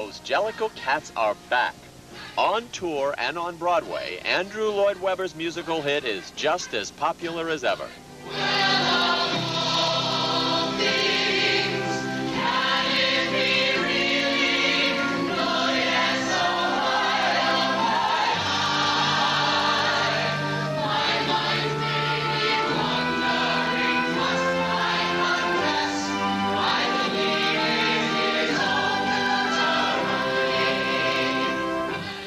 those Jellicle Cats are back. On tour and on Broadway, Andrew Lloyd Webber's musical hit is just as popular as ever.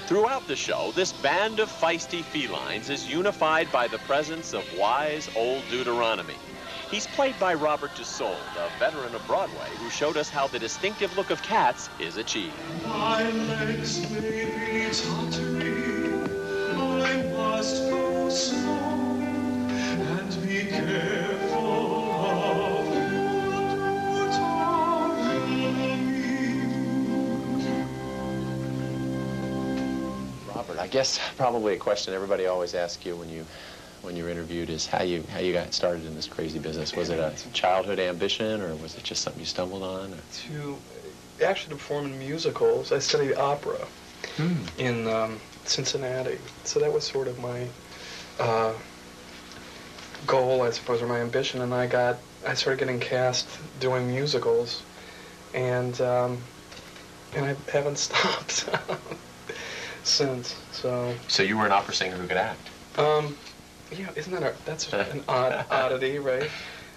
Throughout the show, this band of feisty felines is unified by the presence of wise Old Deuteronomy. He's played by Robert DuSold, a veteran of Broadway who showed us how the distinctive look of Cats is achieved. My legs may be tottery, I must go slow, and be careful of Robert, I guess probably a question everybody always asks you when you're interviewed is how you got started in this crazy business. Was it a childhood ambition, or was it just something you stumbled on? To actually perform in musicals, I studied opera in Cincinnati. So that was sort of my goal, I suppose, or my ambition. And I started getting cast doing musicals, and I haven't stopped since. So you were an opera singer who could act. Yeah, that's an oddity, right?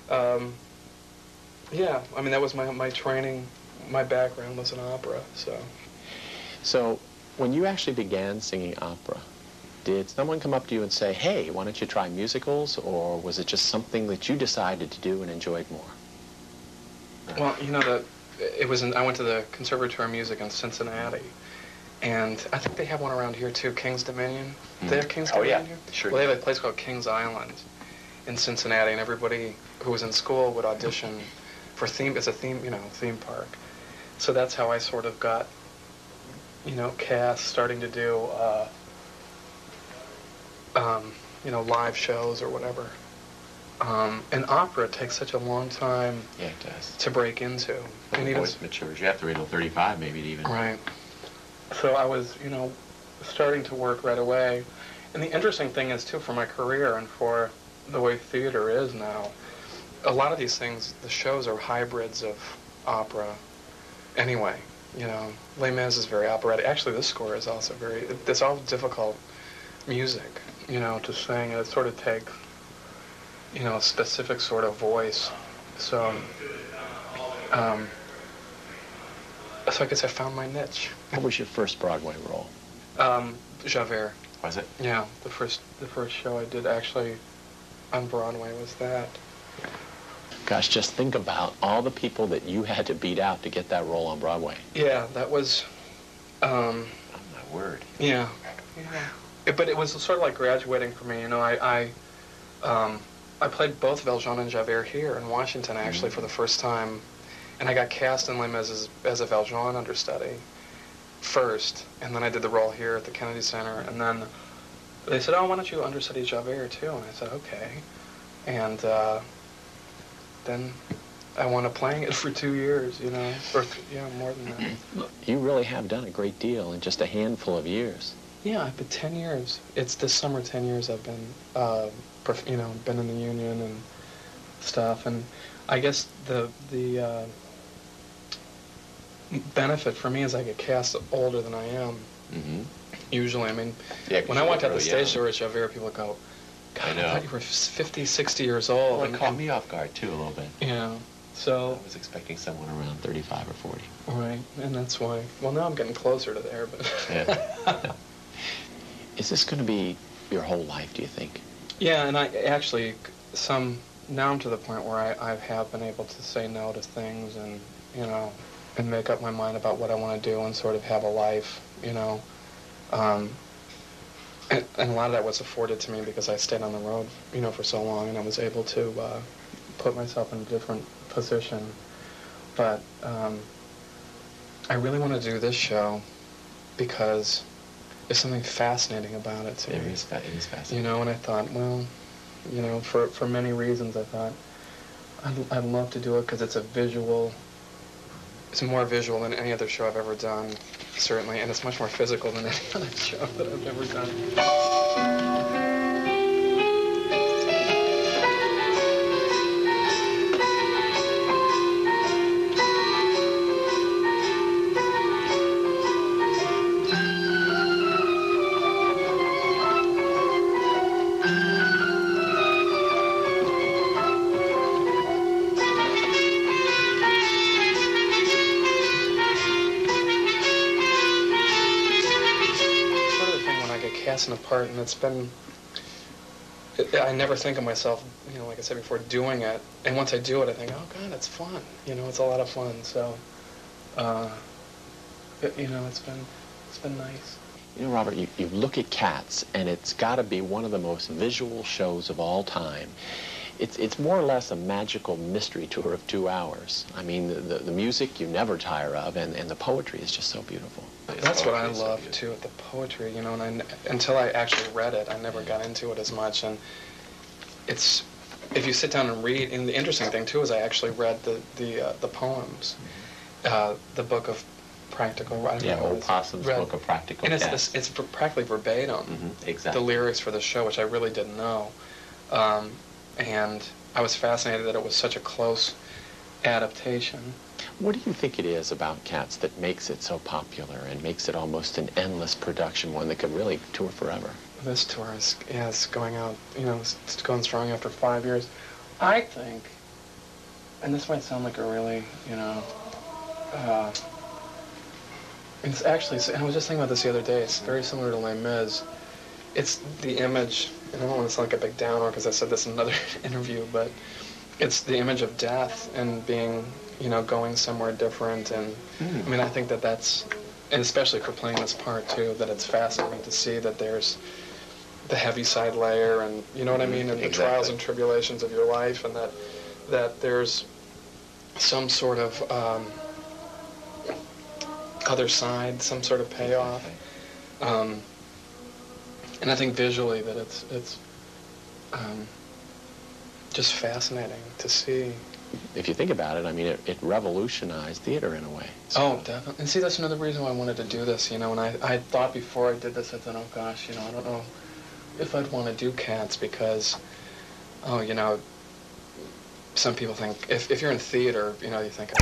Yeah, I mean, that was my training, my background was in opera, so. So when you actually began singing opera, did someone come up to you and say, hey, why don't you try musicals, or was it just something that you decided to do and enjoyed more? Well, you know, I went to the Conservatory of Music in Cincinnati, and I think they have one around here too, King's Dominion. They have King's Dominion here? Sure. Well, they have a place called King's Island in Cincinnati, and everybody who was in school would audition for it's a theme park. So that's how I sort of got, cast, starting to do, live shows or whatever. And opera takes such a long time to break into. And the voice matures. You have to wait till 35 maybe to even... Right. So I was, starting to work right away. And the interesting thing is, too, for my career and for the way theater is now, a lot of these things, the shows are hybrids of opera anyway. Les Mis is very operatic. Actually, this score is also it's all difficult music, to sing. And it sort of takes, a specific sort of voice. So, so I guess I found my niche. What was your first Broadway role? Javert. Was it? Yeah, the first show I did actually on Broadway was that. Gosh, just think about all the people that you had to beat out to get that role on Broadway. Yeah, that was... oh, my word. Yeah. But it was sort of like graduating for me. I played both Valjean and Javert here in Washington, actually, for the first time. And I got cast in Les Mis as a Valjean understudy first, and then I did the role here at the Kennedy Center, and then they said, oh, why don't you understudy Javert too? And I said, okay. And then I wound up playing it for 2 years, or more than that. You really have done a great deal in just a handful of years. Yeah, but 10 years. It's this summer 10 years I've been, been in the union and stuff, and I guess the benefit for me is I get cast older than I am. Usually, I mean, when I walked out the stage door at Javert, people go, God, I thought you were 50, 60 years old. Well, it caught me off guard, too, a little bit. Yeah, so... I was expecting someone around 35 or 40. Right, and that's why... Well, now I'm getting closer to there, but... Yeah. Is this going to be your whole life, do you think? Yeah, and I actually, now I'm to the point where I have been able to say no to things and, and make up my mind about what I want to do and sort of have a life, And a lot of that was afforded to me because I stayed on the road, for so long, and I was able to put myself in a different position. But I really want to do this show because there's something fascinating about it to me. It is fascinating. And I thought, well, for many reasons, I thought I'd love to do it because it's a visual it's more visual than any other show I've ever done, certainly, and it's much more physical than any other show that I've ever done. Cast in a part, and it's been, I never think of myself, you know, like I said before, doing it, and once I do it, I think, oh God, it's fun, you know, it's a lot of fun, so, you know, it's been nice. You know, Robert, you look at Cats, and it's got to be one of the most visual shows of all time. It's more or less a magical mystery tour of 2 hours. I mean, the music you never tire of, and the poetry is just so beautiful. That's what I love, too, at the poetry, you know, and until I actually read it, I never got into it as much, and it's, if you sit down and read, and the interesting thing, too, is I actually read the poems, the book of practical, I don't know, Old Possum's Book of Practical Cats. It's practically verbatim, exactly. The lyrics for the show, which I really didn't know. And I was fascinated that it was such a close adaptation. What do you think it is about Cats that makes it so popular and makes it almost an endless production, one that could really tour forever? This tour is going out, you know, it's going strong after 5 years. I think, and this might sound like a really, you know, it's actually, I was just thinking about this the other day, it's very similar to Les Mis. It's the image, and I don't want to sound like a big downer because I said this in another interview, but it's the image of death and being, you know, going somewhere different. And I mean, I think that's, and especially for playing this part too, that it's fascinating to see that there's the heavy-side layer, and you know what I mean, and the trials and tribulations of your life, and that there's some sort of other side, some sort of payoff. And I think visually that it's just fascinating to see. If you think about it, I mean, it revolutionized theater in a way. So. Oh, definitely. And see, that's another reason why I wanted to do this, you know, and I thought before I did this, I thought, oh gosh, you know, I don't know if I'd want to do Cats because, oh, you know, some people think, if you're in theater, you know, you think,